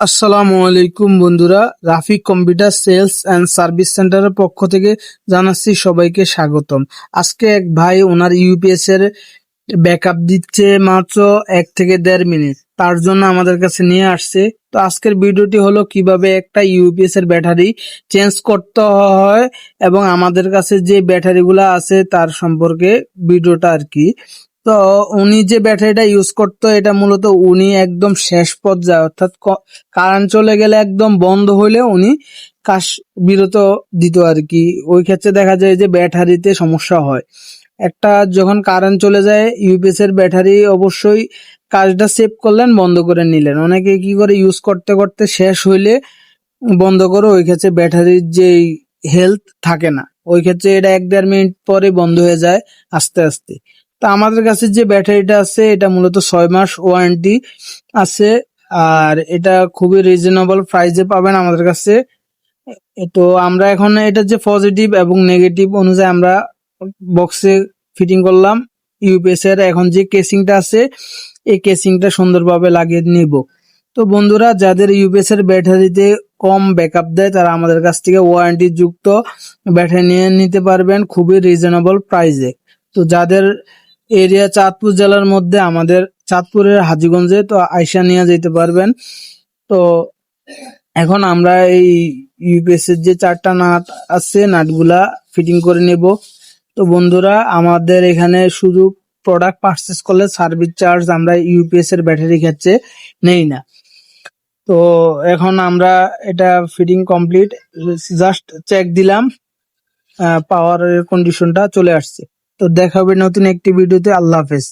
আসসালামু আলাইকুম বন্ধুরা, Rafiq computer sales and service সেন্টারের পক্ষ থেকে জানাচ্ছি সবাইকে স্বাগতম। আজকে এক ভাই ওনার ইউপিএস এর ব্যাকআপ দিচ্ছে মাত্র 1 থেকে 1.5 মিনিট, তার জন্য আমাদের কাছে নিয়ে আসছে। তো আজকের ভিডিওটি হলো কিভাবে একটা ইউপিএস এর ব্যাটারি চেঞ্জ করতে হয় এবং আমাদের কাছে যে ব্যাটারিগুলো আছে তার সম্পর্কে ভিডিওটা আর কি। তো উনি যে ব্যাটারিটা ইউজ করতো এটা মূলত উনি একদম শেষ পর্যায়ে, অর্থাৎ কারেন্ট চলে গেলে একদম বন্ধ হইলে উনি কাজ বিরত দিত আর কি। ওই ক্ষেত্রে দেখা যায় যে ব্যাটারিতে সমস্যা হয়। একটা যখন কারেন্ট চলে যায় ইউপিএস এর ব্যাটারি অবশ্যই কাজটা সেভ করলেন, বন্ধ করে নিলেন। অনেকে কি করে ইউজ করতে করতে শেষ হইলে বন্ধ করে, ওই ক্ষেত্রে ব্যাটারির যে হেলথ থাকে না, ওই ক্ষেত্রে এটা 1-1.5 মিনিট পরে বন্ধ হয়ে যায় আস্তে আস্তে। তো আমাদের কাছে যে ব্যাটারিটা আছে এটা মূলত 6 মাস ওয়ারেন্টি আছে, আর এটা খুবই রিজনেবল প্রাইসে পাবেন আমাদের কাছে। তো আমরা এখন এটা যে পজিটিভ এবং নেগেটিভ অনুযায়ী আমরা বক্সে ফিটিং করলাম। ইউপিএস এর এখন যে কেসিংটা আছে এই কেসিংটা সুন্দরভাবে লাগিয়ে নিব। তো বন্ধুরা, যাদের ইউপিএস এর ব্যাটারিতে কম ব্যাকআপ দেয় তারা আমাদের কাছ থেকে ওয়ারেন্টি যুক্ত ব্যাটারি নিয়ে নিতে পারবেন খুবই রিজনেবল প্রাইসে। তো যাদের এরিয়া চাঁদপুর জেলার মধ্যে, আমাদের চাঁদপুরের হাজীগঞ্জে, তো আইসা নিয়ে যেতে পারবেন। তো এখন আমরা এই ইউপিএস এর যে 4টা নাট আছে নাটগুলা ফিটিং করে নেব। তো বন্ধুরা, আমাদের এখানে শুধু প্রোডাক্ট পারচেস করলে সার্ভিস চার্জ আমরা ইউপিএস এর ব্যাটারি ক্ষেত্রে নেই না। তো এখন আমরা এটা ফিটিং কমপ্লিট, জাস্ট চেক দিলাম, পাওয়ারের কন্ডিশনটা চলে আসছে। তো দেখা হবে নতুন একটি ভিডিওতে। আল্লাহ হাফেজ।